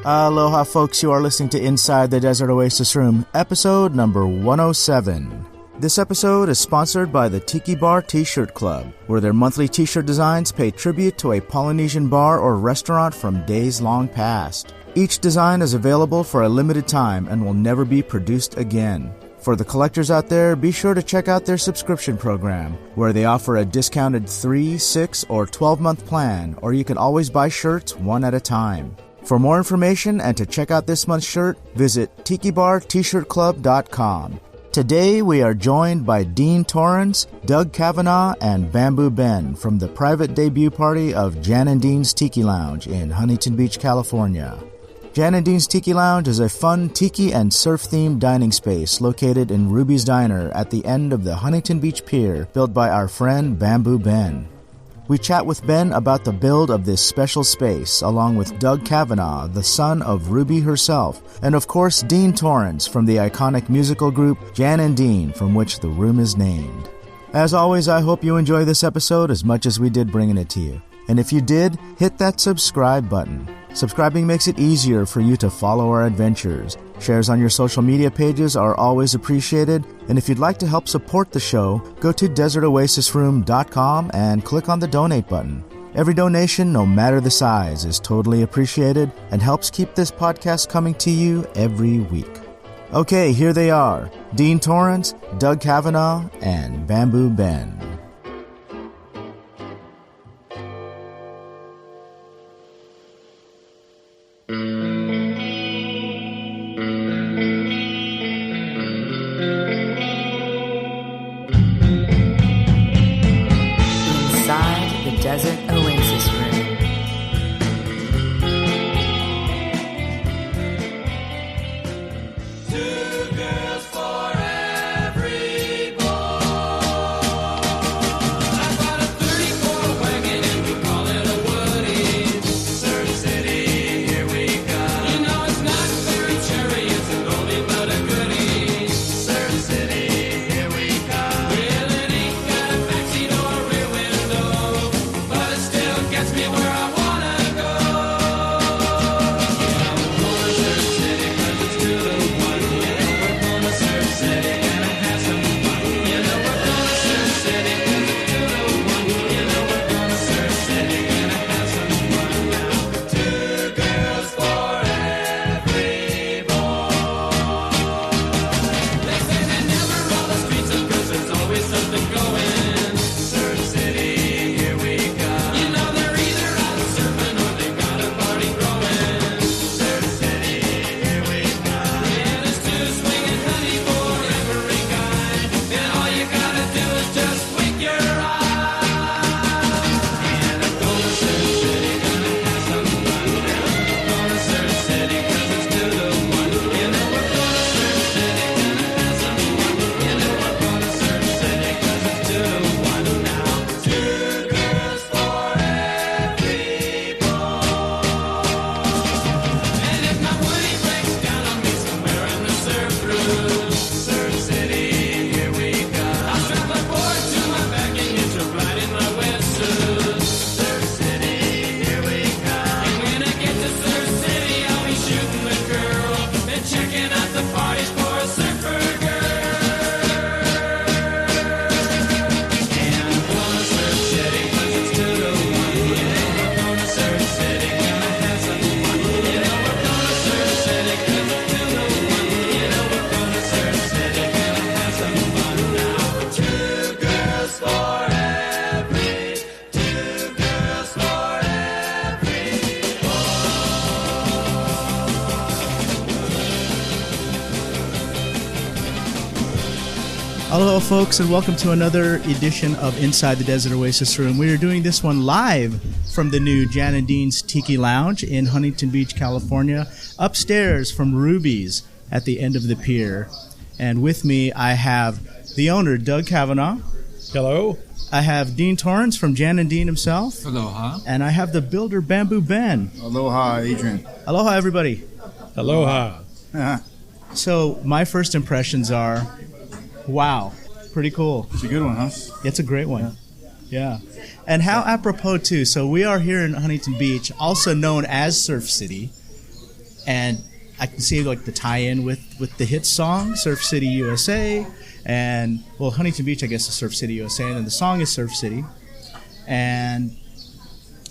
Aloha, folks. You are listening to Inside the Desert Oasis Room, episode number 107. This episode is sponsored by the Tiki Bar T-Shirt Club, where their monthly T-shirt designs pay tribute to a Polynesian bar or restaurant from days long past. Each design is available for a limited time and will never be produced again. For the collectors out there, be sure to check out their subscription program, where they offer a discounted 3, 6, or 12-month plan, or you can always buy shirts one at a time. For more information and to check out this month's shirt, visit tikibartshirtclub.com. Today we are joined by Dean Torrence, Doug Cavanaugh, and Bamboo Ben from the private debut party of Jan and Dean's Tiki Lounge in Huntington Beach, California. Jan and Dean's Tiki Lounge is a fun tiki and surf-themed dining space located in Ruby's Diner at the end of the Huntington Beach Pier, built by our friend Bamboo Ben. We chat with Ben about the build of this special space, along with Doug Cavanaugh, the son of Ruby herself, and of course Dean Torrence from the iconic musical group Jan and Dean, from which the room is named. As always, I hope you enjoy this episode as much as we did bringing it to you. And if you did, hit that subscribe button. Subscribing makes it easier for you to follow our adventures. Shares on your social media pages are always appreciated, and if you'd like to help support the show, go to desertoasisroom.com and click on the donate button. Every donation, no matter the size, is totally appreciated and helps keep this podcast coming to you every week. Okay, here they are, Dean Torrence, Doug Cavanaugh, and Bamboo Ben. Desert Oasis Room. Two girls for every boy. I bought a 34 wagon and we call it a Woody. Surf City, here we come. You know it's not very cherry, it's an oldie but a goodie. Surf City, here we come. Well, it ain't got a backseat or a rear window, gets me where I wanna go. Yeah, we're going to Surf City 'cause it's 2 to 1. Yeah, we're going to Surf City and have some fun. You know we're going to Surf City 'cause it's 2 to 1. You know we're going to Surf City and have some fun now. 2 girls for every boy. They say they never roll the streets up 'cause there's always something going. Surf City, here we come. You know they're either out surfing or they got a party growing. Surf City, here we come. Yeah, there's 2 swinging honey for every guy, and all you gotta do is just wink your eye. And I'm going to Surf City, gonna have some fun now. Going to Surf City 'cause it's 2 to 1. You know we're going to Surf City, gonna have some fun. You know we're going to Surf City 'cause it's 2 to 1 now. 2 girls for every boy. And if my Woody breaks down, I'll meet somewhere in the surf room. Surf City, here we come. I'll strap a board to my back and hitch a ride in my wetsuit. Surf City, here we come. And when I get to Surf City, I'll be shooting the girl and checking out the parties for a surfer girl. And I'm going to Surf City 'cause it's 2 to 1. Yeah, we're going to Surf City, gonna have some fun. You know we're going to Surf City 'cause it's 2 to 1. You know we're going to Surf City, gonna have some fun now. 2 girls for every, 2 girls for every boy. Hello, folks, and welcome to another edition of Inside the Desert Oasis Room. We are doing this one live from the new Jan and Dean's Tiki Lounge in Huntington Beach, California, upstairs from Ruby's at the end of the pier. And with me, I have the owner, Doug Cavanaugh. Hello. I have Dean Torrence from Jan and Dean himself. Aloha. And I have the builder, Bamboo Ben. Aloha, Adrian. Aloha, everybody. Aloha. So my first impressions are, wow, pretty cool. It's a good one, huh? It's a great one. Yeah. And how apropos, too. So we are here in Huntington Beach, also known as Surf City. and I can see like the tie-in with the hit song Surf City USA, and well, Huntington Beach I guess is Surf City USA, and then the song is Surf City, and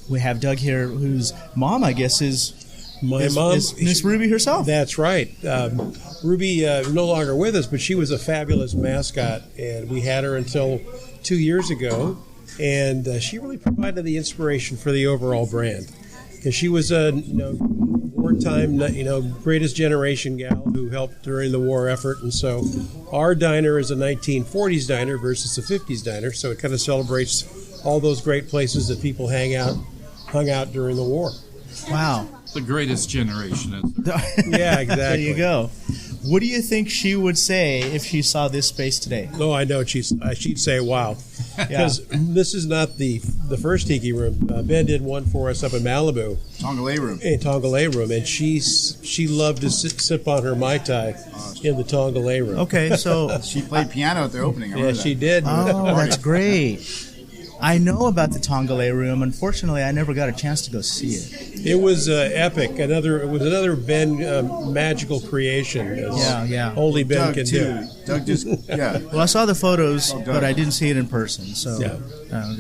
we have Doug here whose mom I guess is Miss Ruby herself. That's right. Ruby no longer with us, but she was a fabulous mascot, and we had her until 2 years ago, and she really provided the inspiration for the overall brand. Because she was a wartime, greatest generation gal who helped during the war effort, and so our diner is a 1940s diner versus a 50s diner, so it kind of celebrates all those great places that people hung out during the war. Wow. The greatest generation, is there? Yeah, exactly. There you go. What do you think she would say if she saw this space today? Oh, I know. She'd say, wow. Because this is not the first tiki room. Ben did one for us up in Malibu. Tongolay room. In Tongolay room. And she loved to sip on her Mai Tai in the Tongolay room. Okay, so... She played piano at the opening. Yeah, she did. Oh, that's great. I know about the Tongolay room. Unfortunately, I never got a chance to go see it. It was epic. It was another Ben magical creation. Yeah. Only Ben Doug can too. do. Doug just, yeah. Well, I saw the photos, Doug. but I didn't see it in person. So, Yeah.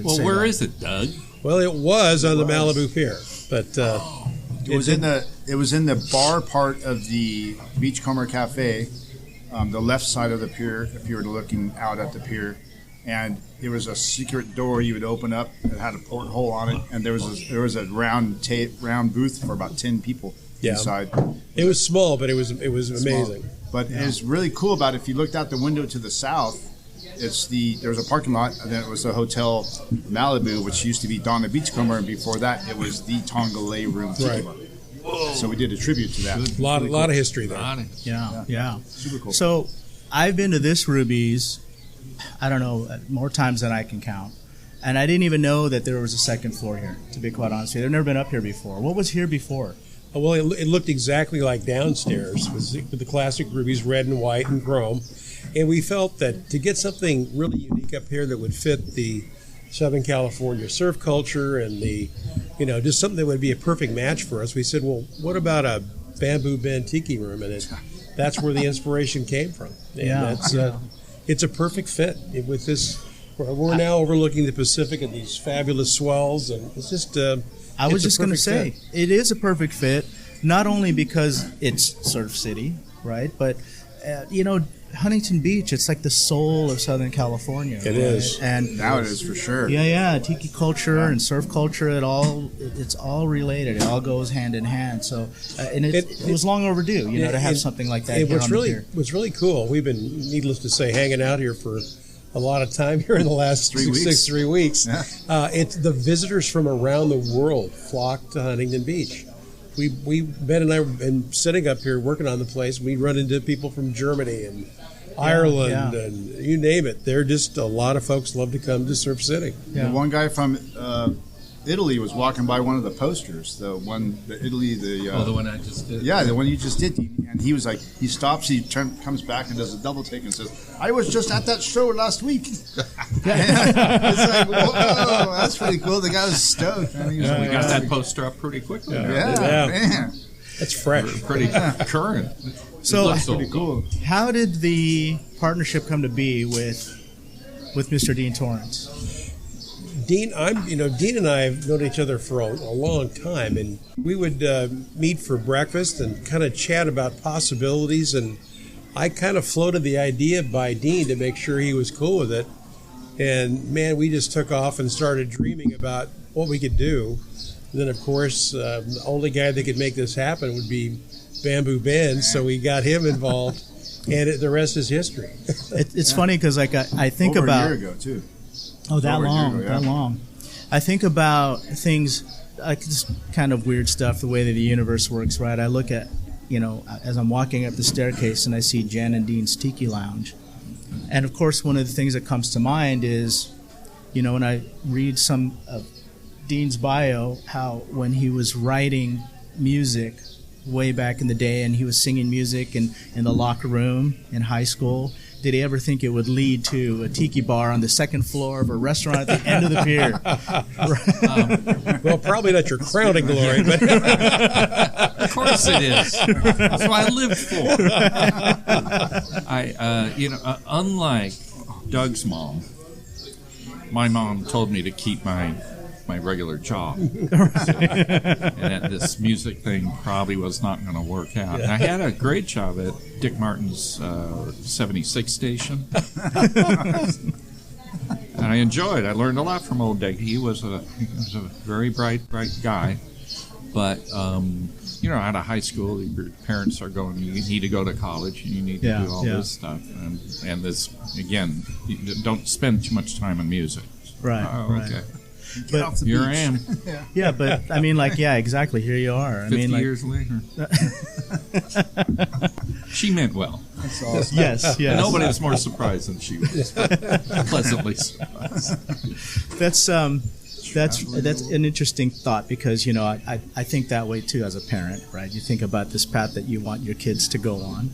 Well, where is it, Doug? Well, it was on the Malibu Pier, but It was in the bar part of the Beachcomber Cafe, the left side of the pier. If you were looking out at the pier, and there was a secret door you would open up that had a porthole on it, and there was a round booth for about 10 people inside. It was small, but it was amazing. Small. But it was really cool about it. If you looked out the window to the south, there was a parking lot, and then it was the Hotel Malibu, which used to be Donna Beachcomber, and before that it was the Tongolay Room Tiki Right. Bar. So we did a tribute to that. A lot of history there. Yeah. Super cool. So, I've been to this Ruby's, I don't know, more times than I can count. And I didn't even know that there was a second floor here, to be quite honest with you. I've never been up here before. What was here before? Well, it looked exactly like downstairs with the classic rubies, red and white and chrome. And we felt that to get something really unique up here that would fit the Southern California surf culture and the, just something that would be a perfect match for us, we said, well, what about a Bamboo Ben Tiki room? And that's where the inspiration came from. And it's a perfect fit with this. We're now overlooking the Pacific and these fabulous swells, and it's just. I was just going to say, it is a perfect fit, not only because it's Surf City, right? But, Huntington Beach, it's like the soul of Southern California. It is. And Now it is for sure. Yeah. Tiki culture and surf culture, it's all related. It all goes hand in hand. So, and it was long overdue, to have something like that here on the pier. What's really cool, we've been, needless to say, hanging out here for a lot of time here in the last 3 weeks. Yeah. It's the visitors from around the world flock to Huntington Beach. Ben and I have been sitting up here working on the place. We run into people from Germany and Ireland and you name it. They're just a lot of folks love to come to Surf City. Yeah. The one guy from Italy was walking by one of the posters. The one I just did. Yeah, the one you just did. And he was like, he stops, comes back and does a double take and says, "I was just at that show last week." It's like, whoa, that's pretty cool. The guy was stoked. Man. We got that poster up pretty quickly. Yeah, man. That's fresh. Pretty current. So, Pretty cool. how did the partnership come to be with Mr. Dean Torrence? Dean and I have known each other for a long time, and we would meet for breakfast and kind of chat about possibilities. And I kind of floated the idea by Dean to make sure he was cool with it. And man, we just took off and started dreaming about what we could do. And then, of course, the only guy that could make this happen would be Bamboo Ben, so we got him involved, and the rest is history. It's funny because I think Over about a year ago too. Oh, that Over a year long, ago, yeah. that long. I think about things like this kind of weird stuff, the way that the universe works, right? I look at, as I'm walking up the staircase and I see Jan and Dean's Tiki Lounge. And, of course, one of the things that comes to mind is, when I read some of Dean's bio, how when he was writing music way back in the day and he was singing music in the locker room in high school, did he ever think it would lead to a tiki bar on the second floor of a restaurant at the end of the pier? Well, probably not your crowning glory, but Of course it is. That's what I lived for. Unlike Doug's mom, my mom told me to keep my regular job. And that this music thing probably was not going to work out. And I had a great job at Dick Martin's 76 station. And I enjoyed it. I learned a lot from old Dick. He was a very bright guy. But, out of high school, your parents are going, you need to go to college, and you need to do all this stuff. And this, again, you don't spend too much time on music. Right. Okay. But Here I am. yeah, but I mean, exactly. Here you are. 50 years later. She meant well. That's awesome. Yes. Nobody was more surprised than she was. Pleasantly surprised. That's an interesting thought because I think that way too as a parent, right? You think about this path that you want your kids to go on,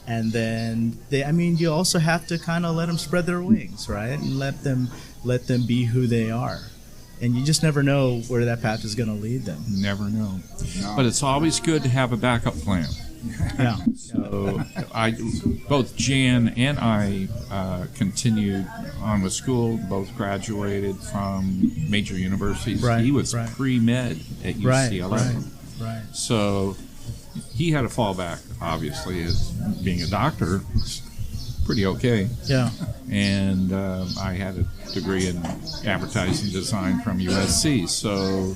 and then you also have to kind of let them spread their wings, right? And let them be who they are. And you just never know where that path is going to lead them. Never know. No. But it's always good to have a backup plan. Yeah. So both Jan and I continued on with school. Both graduated from major universities. Right, he was pre-med at UCLA. Right. So he had a fallback, obviously, as being a doctor. Pretty okay. Yeah. And I had a degree in advertising design from USC. So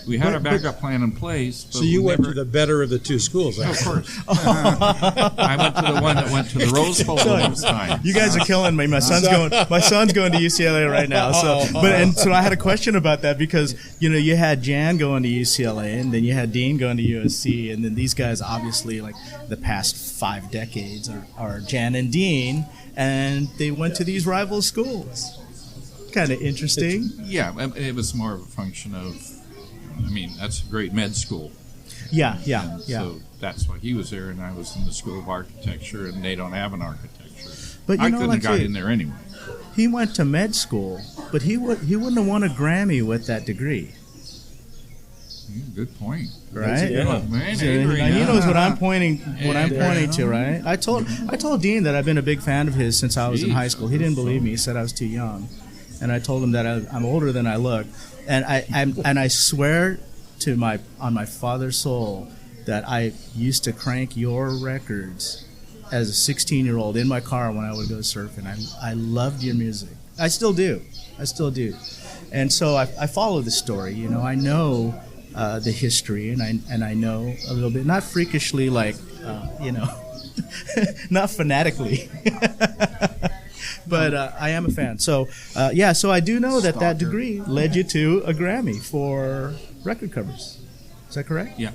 we had our backup plan in place. But so you went to the better of the two schools. Of course. I went to the one that went to the Rose Bowl this time. You guys are killing me. My son's going to UCLA right now. So I had a question about that because you had Jan going to UCLA and then you had Dean going to USC, and then these guys obviously the past 5 decades are Jan and Dean, and they went to these rival schools. Kind of interesting. Yeah, it was more of a function of. That's a great med school. Yeah. So that's why he was there, and I was in the School of Architecture, and they don't have an architecture. But I couldn't have got in there anyway. He went to med school, but he wouldn't have won a Grammy with that degree. Good point. Right? Yeah. He knows what I'm pointing to, right? I told Dean that I've been a big fan of his since I was in high school. He didn't believe me. He said I was too young, and I told him that I'm older than I look. And I swear on my father's soul that I used to crank your records as a 16-year-old in my car when I would go surfing. I loved your music. I still do. And so I follow the story. I know the history, and I know a little bit, not freakishly, not fanatically. But I am a fan. So, so I do know that degree led you to a Grammy for record covers. Is that correct? Yeah.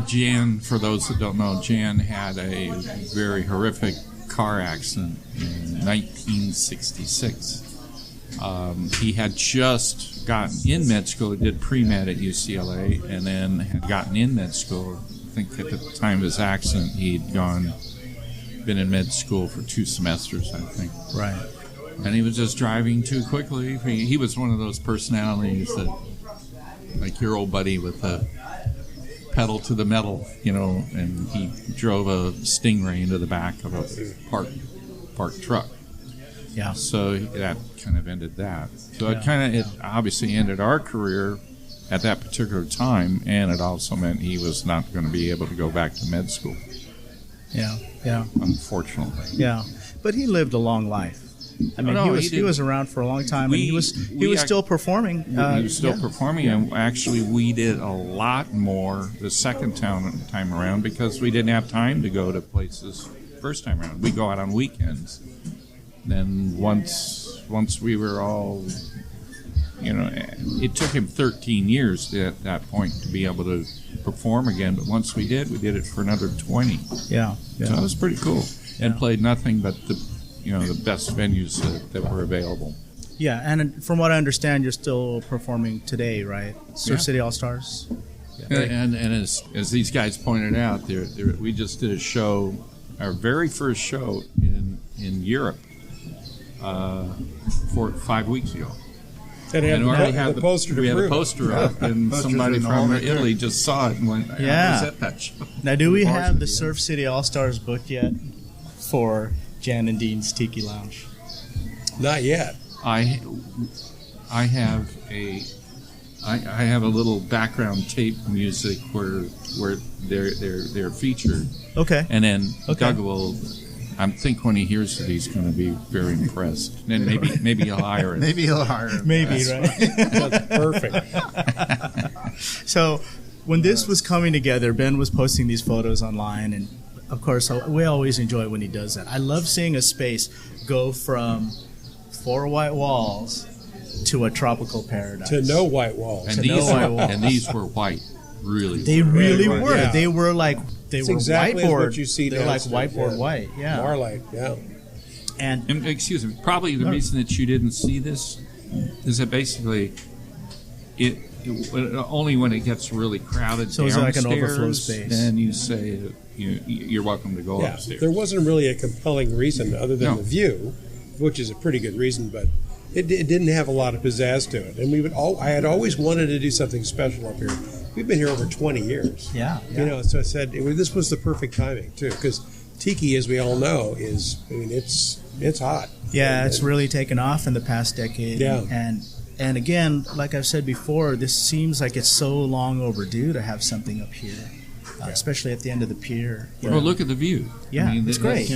Jan, for those that don't know, Jan had a very horrific car accident in 1966. He had just gotten in med school. He did pre-med at UCLA and then had gotten in med school. I think at the time of his accident, he'd been in med school for 2 semesters, I think. Right. And he was just driving too quickly. He was one of those personalities that, like your old buddy with the pedal to the metal, and he drove a Stingray into the back of a parked truck. Yeah. So that kind of ended that. So it obviously ended our career at that particular time, and it also meant he was not going to be able to go back to med school. Yeah. Unfortunately. Yeah, but he lived a long life. He was around for a long time, and he was still performing. He was still performing, and actually we did a lot more the second time around because we didn't have time to go to places first time around. We go out on weekends. Then once we were all, it took him 13 years at that point to be able to perform again. But once we did it for another 20. Yeah. So it was pretty cool. And played nothing but the best venues that were available. Yeah, and from what I understand, you're still performing today, right? Surf City All Stars. Yeah. And as these guys pointed out, we just did a show our very first show in Europe 5 weeks ago. That had And we already had the poster to we had a prove. poster up, and Posters somebody in the hall from right there. Italy just saw it and went, I Yeah. was at that show. Now, do we Bars have would the be, Surf City All Stars booked yet for Jan and Dean's Tiki Lounge? Not yet. I have a little background tape music where they're featured, Okay. and then Okay. Doug will. I think when he hears it, he's going to be very impressed. And then maybe he'll hire it. Maybe he'll hire him. Maybe, right? That's perfect. So, when this was coming together, Ben was posting these photos online, and of course, we always enjoy when he does that. I love seeing a space go from 4 white walls to a tropical paradise. To no white walls. And To no white walls. these were white, really. They really Right, were. yeah. They were like It's were exactly whiteboard. what you see They're like downstairs, whiteboard yeah. white. Yeah. Marlight, yeah. And And, excuse me. Probably the reason that you didn't see this is that basically it only when it gets really crowded So is it like an downstairs, overflow space? then you say you're welcome to go Yeah, upstairs. there wasn't really a compelling reason other than No. the view, which is a pretty good reason, but it didn't have a lot of pizzazz to it. And I had always wanted to do something special up here. We've been here over 20 years. yeah. So I said this was the perfect timing too, because Tiki, as we all know, it's hot. Yeah, And- it's really taken off in the past decade. Yeah. And again, like I've said before, this seems like it's so long overdue to have something up here, especially at the end of the pier. you Well, know. look at the view. Yeah, it's great.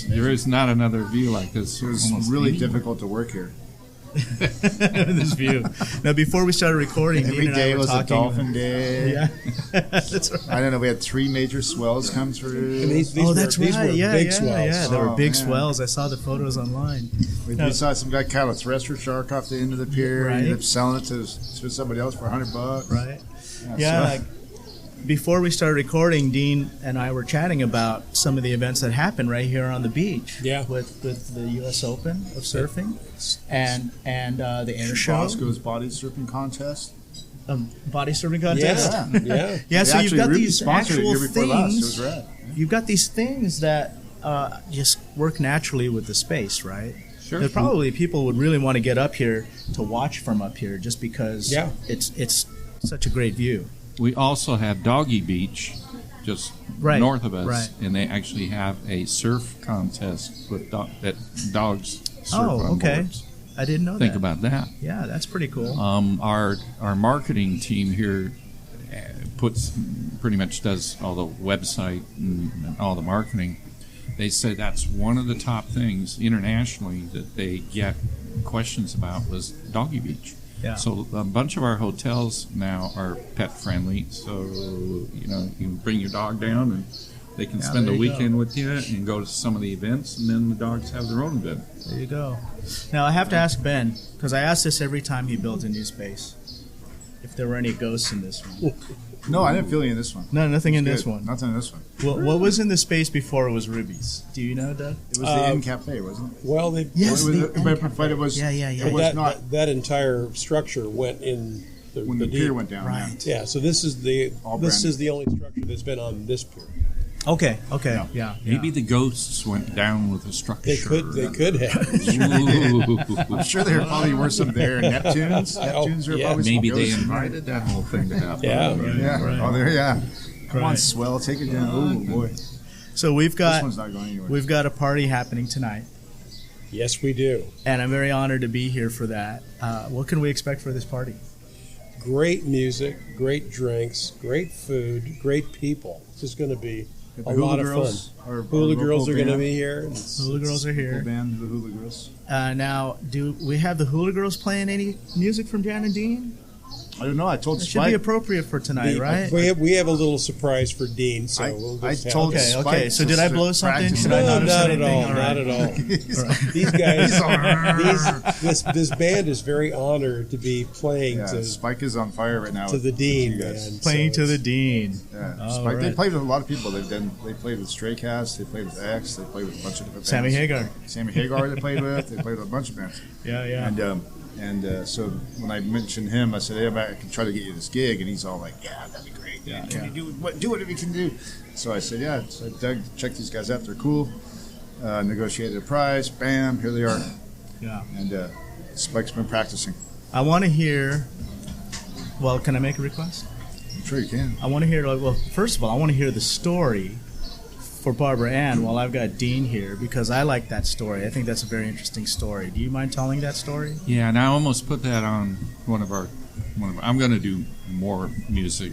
There is not another view like this. It was almost really anywhere. difficult to work here. This view. Now, before we started recording, Every Dean and I day were was a talking. dolphin day. Yeah, that's right. I don't know. We had 3 major swells come through. And these Oh, were, that's these right. were Yeah, big yeah, swells. yeah. There were Oh, big man. swells. I saw the photos online. We saw some guy caught a thresher shark off the end of the pier. Right. Ended up selling it to somebody else for $100. Right. Yeah. so- Like, before we started recording, Dean and I were chatting about some of the events that happened right here on the beach. Yeah. With the U.S. Open of surfing, and the air show, Bosco's body surfing contest. body surfing contest. Yeah, yeah. Yeah, so you've Actually, got Ruby these sponsored it actual year before last. It things. was rad. You've got these things that just work naturally with the space, right? Sure. That probably people would really want to get up here to watch from up here, just because Yeah. it's such a great view. We also have Doggy Beach, just Right, north of us, right. and they actually have a surf contest with that dogs surf Oh, on okay. boards. I didn't know Think that. about that. Yeah, that's pretty cool. Our marketing team here pretty much does all the website and all the marketing. They say that's one of the top things internationally that they get questions about was Doggy Beach. Yeah. So a bunch of our hotels now are pet friendly. So you can bring your dog down and they can Yeah, spend there the you go. weekend with you and go to some of the events, and then the dogs have their own event. There you go. Now I have to ask Ben, because I ask this every time he builds a new space, if there were any ghosts in this one. No, I didn't feel any in this one. No, nothing in this Good. one. Nothing in this one. What was in the space before it was Ruby's? Do you know, Doug? It was the Inn Cafe, wasn't it? Well, they, Yes, It was- the but- Inn Cafe. but it was. Yeah, yeah, yeah. It was that, not that entire structure went in the, when the deep. pier went down. Right. Yeah, so this is the All this brand is the only structure that's been on this pier. Okay, yeah. Maybe the ghosts went down with the structure. They could have. Ooh. I'm sure there probably were some there. Neptunes. Neptunes were yeah. probably some Maybe they ghosts. invited that whole thing to happen. Yeah. Yeah. Right. Oh, there. Yeah. Come on, Right. swell. Take it down. Oh boy. So we've This got one's not going anywhere. we've got a party happening tonight, Yes, we do. and I'm very honored to be here for that. What can we expect for this party? Great music, great drinks, great food, great people. This is going to be The a Hula lot of Girls, fun. our Hula local Girls are going to band. be here. It's- Hula Girls are Local here. band, the Hula Girls. Now, do we have the Hula Girls playing any music from Jan and Dean? I don't know. I told It should be Spike. appropriate for tonight, the- right? we have a little surprise for Dean, so I- we'll I just have told it. Okay, Spike okay. So to did I start blow something? practicing. Should I No, notice not at anything? all. All Not right. at all. He's- These guys, He's this band is very honored to be playing Yeah, to Spike is on fire right now. the with Dean you guys. band. Playing so to the it's- Dean. Yeah, All Spike. They right. played with a lot of people. They played with Stray Cats. They played with X. They played with a bunch of different Sammy bands. Hagar. Sammy Hagar. They played with. They played with a bunch of bands. Yeah, yeah. And so when I mentioned him, I said, "Hey, I can try to get you this gig. And he's all like, yeah, that'd be great. Yeah, can you do whatever you can do? So I said, yeah. So Doug, check these guys out. They're cool. Negotiated a price. Bam, here they are. Yeah. And Spike's been practicing. I want to hear. Well, can I make a request? I'm sure you can. I want to hear. Well, first of all, I want to hear the story for Barbara Ann while I've got Dean here, because I like that story. I think that's a very interesting story. Do you mind telling that story? Yeah, and I almost put that on one of our. I'm going to do more music,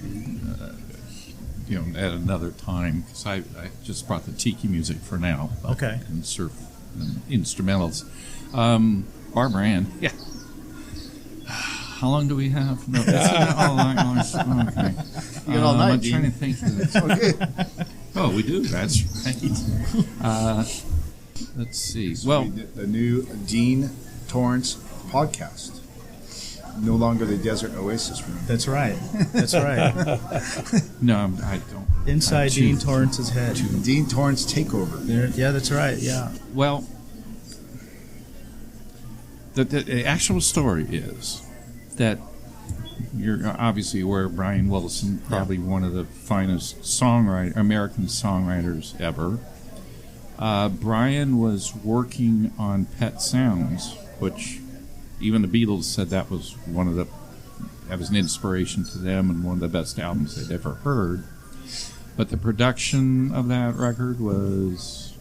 at another time, because I just brought the Tiki music for now. Okay. And surf and instrumentals. Barbara Ann. Yeah. How long do we have? No, that's all long. Okay. You got all night, I'm Dean. trying to think. Oh, we do. That's right. Let's see. Well, the new Dean Torrence podcast. No longer the Desert Oasis room. That's right. That's right. no, I don't. Inside Dean Torrance's head. Dean Torrance takeover. Yeah, that's right. Yeah. Well, the actual story is that you're obviously aware of Brian Wilson, probably one of the finest American songwriters ever. Brian was working on Pet Sounds, which even the Beatles said that was an inspiration to them and one of the best albums they'd ever heard. But the production of that record was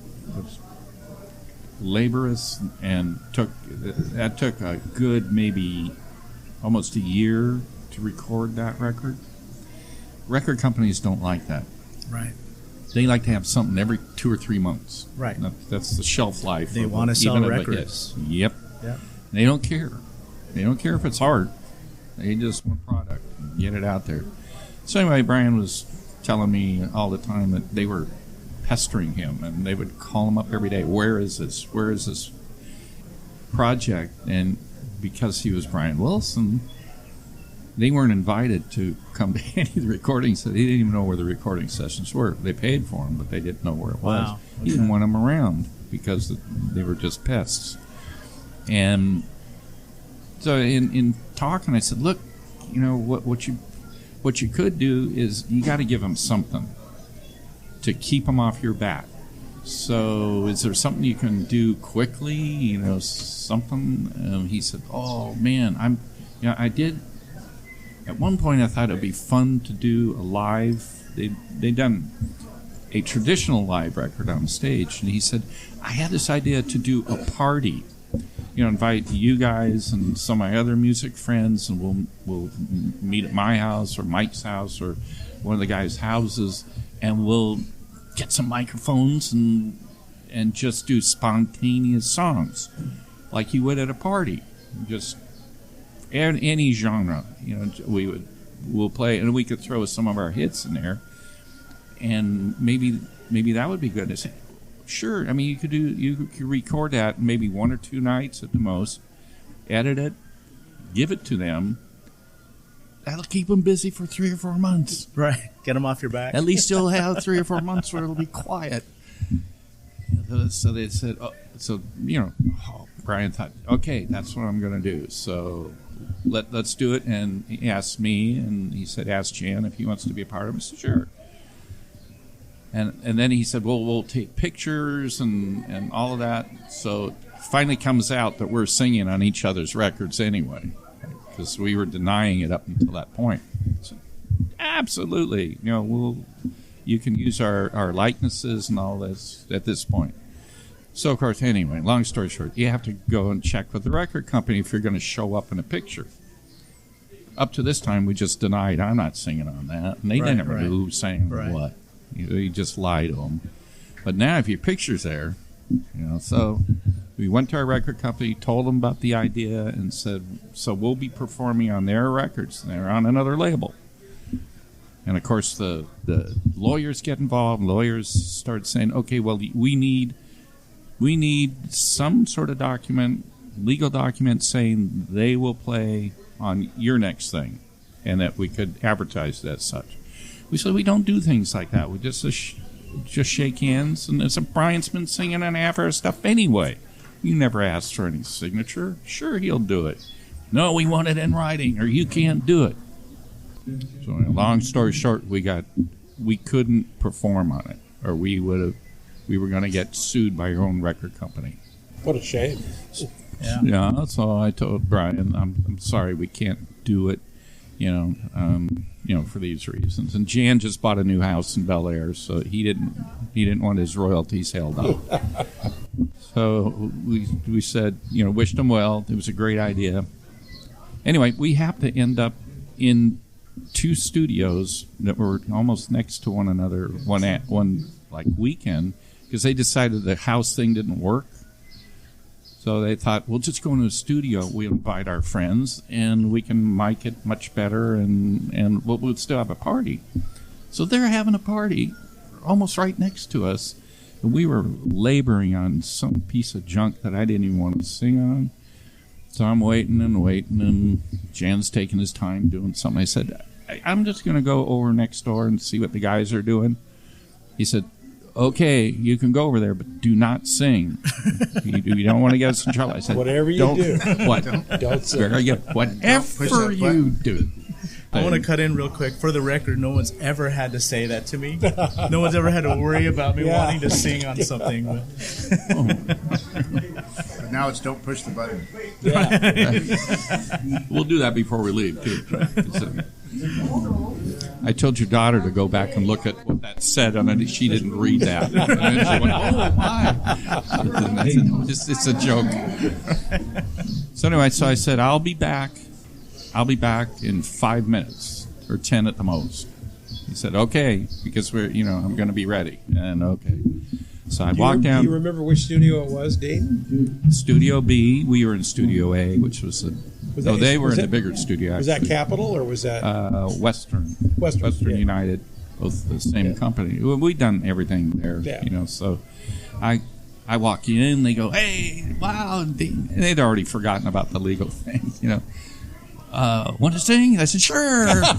laborious and took a good maybe almost a year to record that record. Record companies don't like that. Right. They like to have something every 2 or 3 months. Right. That's the shelf life. They want to sell records. Yep. Yep. They don't care. They don't care if it's art. They just want product and get it out there. So anyway, Brian was telling me all the time that they were pestering him, and they would call him up every day. Where is this? Where is this project? And because he was Brian Wilson, they weren't invited to come to any of the recordings. So they didn't even know where the recording sessions were. They paid for them, but they didn't know where it was. Wow. He didn't want them around because they were just pests. And so in talking, I said, look, what you could do is you got to give them something to keep them off your back. So is there something you can do quickly? Something? He said, oh man, I did. At one point, I thought it'd be fun to do a live. They'd done a traditional live record on stage, and he said, I had this idea to do a party. Invite you guys and some of my other music friends, and we'll meet at my house or Mike's house or one of the guys' houses, and we'll get some microphones and just do spontaneous songs like you would at a party. Just any genre, we'll play, and we could throw some of our hits in there, and maybe that would be good. I said, sure. I mean, you could record that maybe 1 or 2 nights at the most, edit it, give it to them. That'll keep them busy for 3 or 4 months. Right. Get them off your back. At least you'll have 3 or 4 months where it'll be quiet. So they said, Brian thought, okay, that's what I'm going to do. So let's do it. And he asked me, and he said, ask Jan if he wants to be a part of it. I said, sure. And then he said, well, we'll take pictures and all of that. So it finally comes out that we're singing on each other's records anyway, because we were denying it up until that point. So, absolutely. You can use our likenesses and all this at this point. So, of course, anyway, long story short, you have to go and check with the record company if you're going to show up in a picture. Up to this time, we just denied, I'm not singing on that. And they never knew who sang what. You just lie to them. But now if your picture's there, so we went to our record company, told them about the idea, and said, so we'll be performing on their records. They're on another label. And, of course, the lawyers get involved. Lawyers start saying, okay, well, we need some sort of document, legal document saying they will play on your next thing and that we could advertise it as such. We said, we don't do things like that. We just shake hands. And it's Brian's been singing on half our stuff anyway. You never asked for any signature. Sure, he'll do it. No, we want it in writing, or you can't do it. So, long story short, we couldn't perform on it, or we were going to get sued by our own record company. What a shame. Yeah. So I told Brian, I'm sorry, we can't do it. For these reasons. And Jan just bought a new house in Bel Air, so he didn't want his royalties held up. So we said, wished him well. It was a great idea. Anyway, we happened to end up in two studios that were almost next to one another one weekend, because they decided the house thing didn't work. So they thought, we'll just go into a studio. We'll invite our friends, and we can mic it much better, and we'll still have a party. So they're having a party almost right next to us, and we were laboring on some piece of junk that I didn't even want to sing on. So I'm waiting, and Jan's taking his time doing something. I said, I'm just going to go over next door and see what the guys are doing. He said, okay, you can go over there, but do not sing. You don't want to get us in trouble. I said, whatever you do. What? Don't sing. Whatever you do. I want to cut in real quick. For the record, no one's ever had to say that to me. No one's ever had to worry about me wanting to sing on something. But now it's don't push the button. Yeah. We'll do that before we leave, too. I told your daughter to go back and look at what that said, and she didn't read that. And then she went, oh, my. I said, it's a joke. So anyway, I said, I'll be back in 5 minutes, or 10 at the most. He said, okay, because I'm going to be ready. And okay. So I walked down. Do you remember which studio it was, Dean? Studio B. We were in Studio A, which was they were in the bigger studio. Was actually. that Capitol or was that Western yeah. United? Both the same company. Well, we'd done everything there. Yeah. So I walk in. They go, hey, wow, Dean. And they'd already forgotten about the legal thing. Want to sing? I said, sure. Want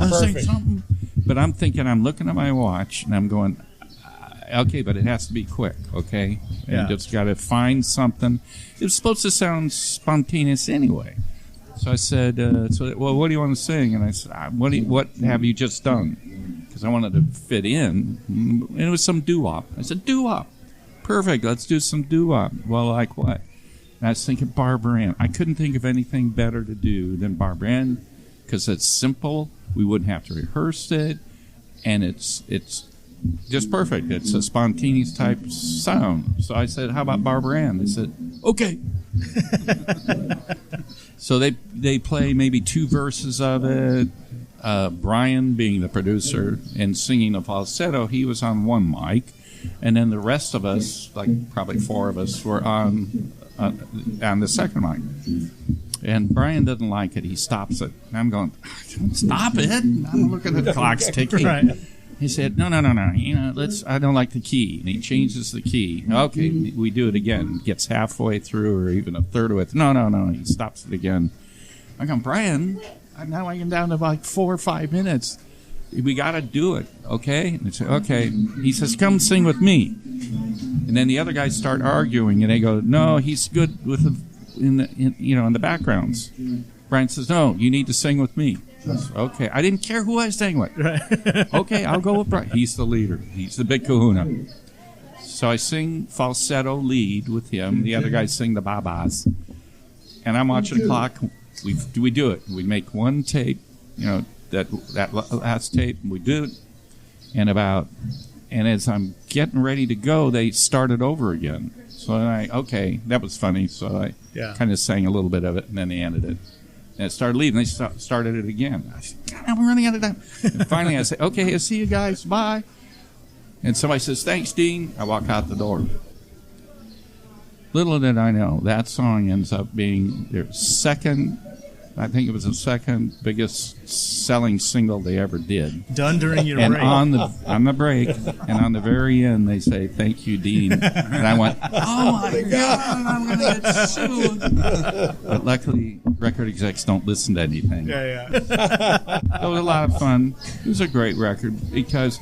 to sing something? But I'm thinking, I'm looking at my watch, and I'm going, okay, but it has to be quick, okay? And just got to find something. It was supposed to sound spontaneous anyway. So I said, well, what do you want to sing? And I said, what have you just done? Because I wanted to fit in. And it was some doo-wop. I said, doo-wop. Perfect, let's do some doo-wop. Well, like what? And I was thinking Barbara Ann. I couldn't think of anything better to do than Barbara Ann, because it's simple. We wouldn't have to rehearse it, and it's just perfect. It's a spontaneous type sound. So I said, how about Barbara Ann? They said, okay. So they play maybe 2 verses of it. Brian, being the producer and singing a falsetto, he was on one mic, and then the rest of us, like probably 4 of us, were on the second mic. And Brian doesn't like it. He stops it. And I'm going, stop it. I'm looking at the clock's ticking. Right. He said, no. I don't like the key. And he changes the key. Okay, we do it again. Gets halfway through or even a third of it. No. He stops it again. I go, Brian, now I'm down to like 4 or 5 minutes. We got to do it, okay? And I said, okay. He says, come sing with me. And then the other guys start arguing, and they go, no, he's good with in the backgrounds. Brian says, no, you need to sing with me. I said, okay. I didn't care who I sang with. Okay, I'll go with Brian. He's the leader. He's the big kahuna. So I sing falsetto lead with him. The other guys sing the babas. And I'm watching the clock. We do it. We make one tape, that last tape, and we do it. And as I'm getting ready to go, they started over again. So that was funny. So I kind of sang a little bit of it, and then they ended it. And it started leaving. They started it again. I said, God, I'm running out of time. And finally I said, okay, I'll see you guys. Bye. And somebody says, thanks, Dean. I walk out the door. Little did I know, that song ends up being their second, I think it was the second biggest selling single they ever did. Done during your and break. on the break, and on the very end, they say, thank you, Dean. And I went, oh, my God, I'm going to get sued. But luckily, record execs don't listen to anything. Yeah. It was a lot of fun. It was a great record because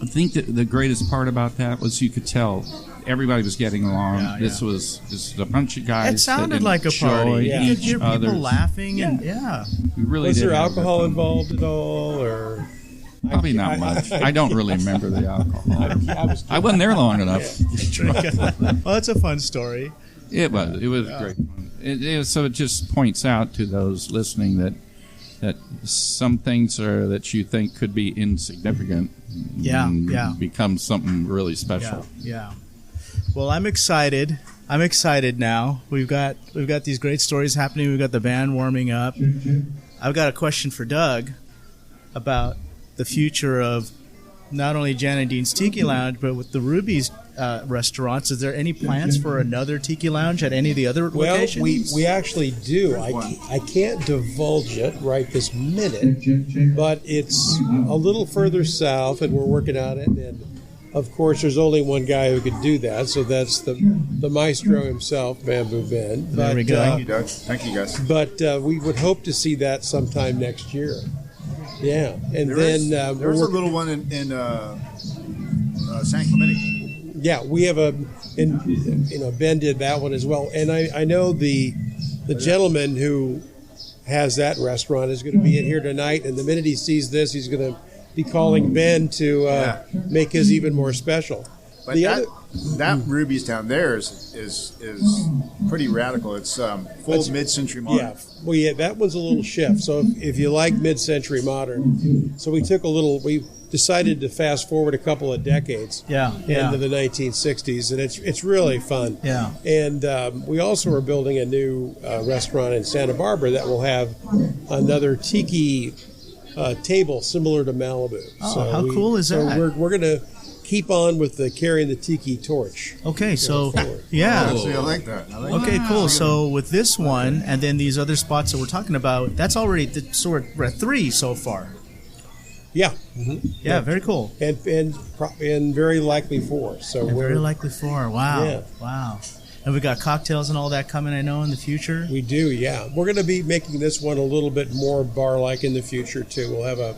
I think that the greatest part about that was you could tell everybody was getting along. Yeah, This was a bunch of guys. It sounded that like a party. enjoyed You could each hear people other's- laughing and We really Was did there have alcohol fun. involved at all, or Probably not much. I don't really remember the alcohol. I wasn't there long enough. Well, that's a fun story. It was great fun. So it just points out to those listening that some things that you think could be insignificant become something really special. Yeah. Well, I'm excited. I'm excited now. We've got these great stories happening. We've got the band warming up. I've got a question for Doug about the future of not only Jan and Dean's Tiki Lounge, but with the Ruby's restaurants. Is there any plans for another Tiki Lounge at any of the other locations? we actually do. I can't divulge it right this minute, but it's a little further south, and we're working on it. And of course, there's only one guy who could do that, so that's the maestro himself, Bamboo Ben. There we go. Thank you, Doug. Thank you, guys. But we would hope to see that sometime next year. Yeah, and There was a little one in San Clemente. Yeah, we have Ben did that one as well, and I know the gentleman who has that restaurant is going to be in here tonight, and the minute he sees this, he's going to be calling Ben to make his even more special. But that Ruby's down there is pretty radical. It's full mid-century modern. Yeah, well, that one's a little shift. So if you like mid-century modern, so we decided to fast forward a couple of decades into the 1960s, and it's really fun. Yeah. And we also are building a new restaurant in Santa Barbara that will have another tiki table similar to Malibu. Oh, how cool is that? So we're going to keep on with carrying the tiki torch. Okay, so Yeah, I like that. Okay, cool. So with this one and then these other spots that we're talking about, that's already we're at 3 so far. Yeah. Yeah, very cool. And very likely 4. So And we're very likely 4. Wow. Yeah. Wow. And we got cocktails and all that coming, I know, in the future. We do, yeah. We're going to be making this one a little bit more bar-like in the future, too. We'll have a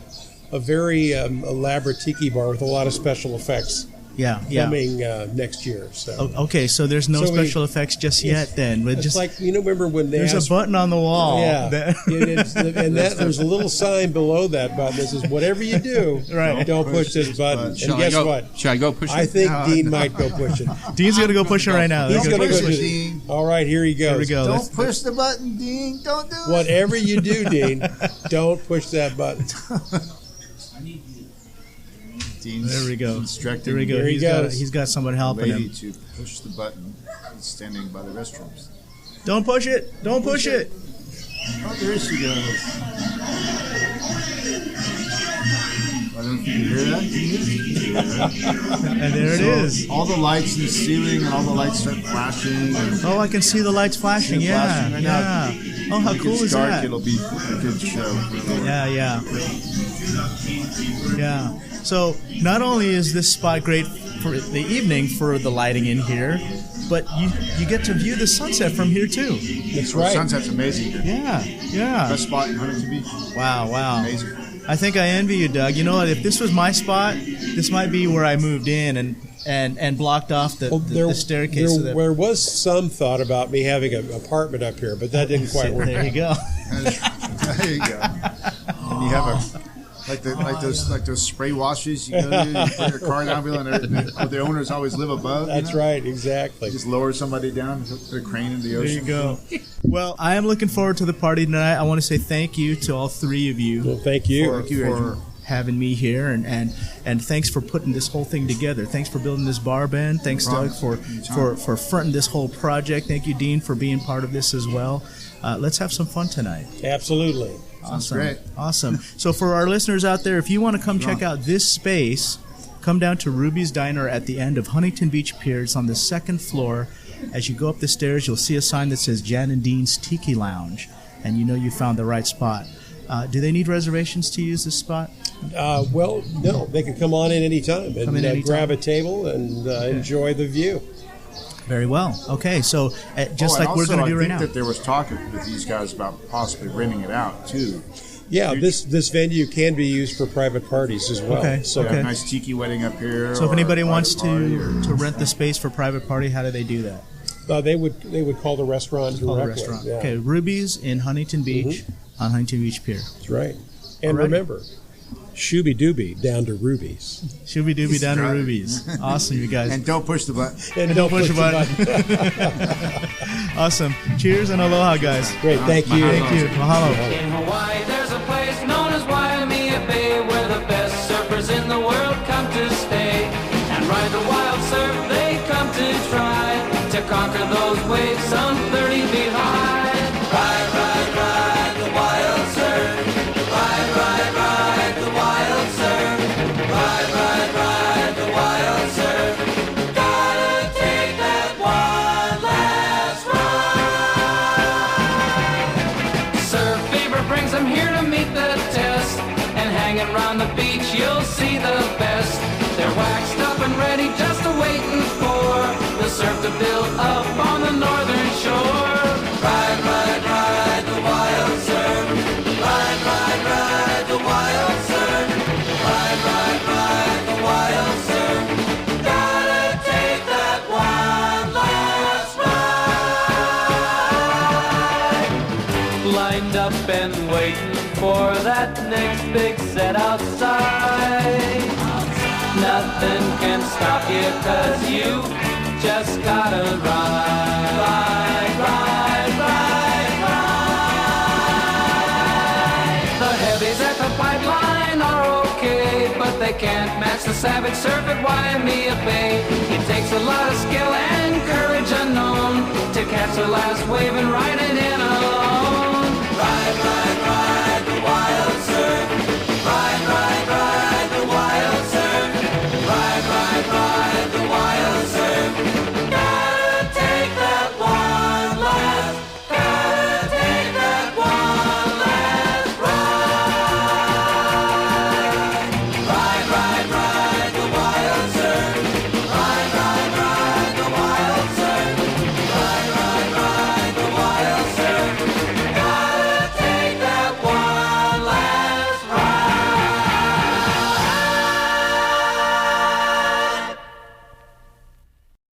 very elaborate tiki bar with a lot of special effects coming next year. So okay, so there's no special effects just yet then. But it's just like, remember when they there's asked, a button on the wall. Yeah, that- there's a little sign below that button that says, whatever you do, don't push this button. And guess what? Should I go push it? I think Dean might go push it. Dean's going to go push it right now. He's going to go push do it, it. Dean. All right, here he goes. Here we go. Don't push the button, Dean. Don't do it. Whatever you do, Dean, don't push that button. Dean's There we go. instructing There we go. Here he goes. He's got someone the helping lady him. to push the button. He's standing by the restrooms. Don't push it. Don't push it. Oh, there she goes. I don't know if you can hear that. And there it is. All the lights in the ceiling and all the lights start flashing. And Oh, I can see the lights flashing. They're Yeah. flashing right now. Yeah. Oh, how when it cool gets is dark, that? It'll be a good show. Yeah, yeah. Yeah. So not only is this spot great for the evening for the lighting in here, but you get to view the sunset from here too. That's The right. sunset's amazing here. Yeah, yeah. Best spot in Huntington Beach. Wow, wow. Amazing. I think I envy you, Doug. You know what? If this was my spot, this might be where I moved in and blocked off the staircase. There was some thought about me having an apartment up here, but that didn't quite work. There you go. There you go. And you have like those spray washes. You go to, you put your car down below, and the owners always live above. That's right, exactly. Just lower somebody down, put a crane in the There ocean. you go. Well, I am looking forward to the party tonight. I want to say thank you to all 3 of you. Well, thank you. for having me here, and thanks for putting this whole thing together. Thanks for building this bar, Ben. Thanks, Doug, for fronting this whole project. Thank you, Dean, for being part of this as well. Let's have some fun tonight. Absolutely. Awesome. great. Awesome. So for our listeners out there, if you want to come check out this space, come down to Ruby's Diner at the end of Huntington Beach Pier. It's on the 2nd floor. As you go up the stairs, you'll see a sign that says Jan and Dean's Tiki Lounge, and you know you found the right spot. Do they need reservations to use this spot? Well, no, they can come on in anytime and grab a table and enjoy the view. Very well. Okay, so just like we're going to do right now. I think that there was talk with these guys about possibly renting it out too. Yeah, this venue can be used for private parties as well. Okay, So okay. A nice tiki wedding up here. So if or anybody a wants private party or- to rent the space for private party, how do they do that? they would call the restaurant Call directly. the restaurant. Yeah, Okay, Ruby's in Huntington Beach on Huntington Beach Pier. that's right. And Alrighty. remember, shooby dooby down to Ruby's. Shooby dooby down to Right. Ruby's. Awesome, you guys. And don't push the button. And don't push the button. Awesome. Cheers and aloha, guys. Great, thank you. Thank you. Mahalo. In Hawaii, there's a place known as Waimea Bay where the best surfers in the world come to stay and ride the wild surf. They come to try to conquer those waves some 30 feet high. Ride, ride, ride the wild surf. Ride, ride, ride the wild surf. Ride, ride, ride the wild surf. Gotta take that one last ride. Surf fever brings them here to meet the test, and hanging around the beach you'll see the best. They're waxed up and ready, just a-waiting for the surf to build up on the northern shore. Ride, ride, ride the wild surf. Ride, ride, ride the wild surf. Ride, ride, ride the wild surf. Gotta take that one last ride. Lined up and waiting for that next big set outside. Nothing can stop you 'cause you just gotta ride, ride, ride, ride, ride. The heavies at the pipeline are okay, but they can't match the savage surf at Waimea Bay. It takes a lot of skill and courage unknown to catch the last wave and ride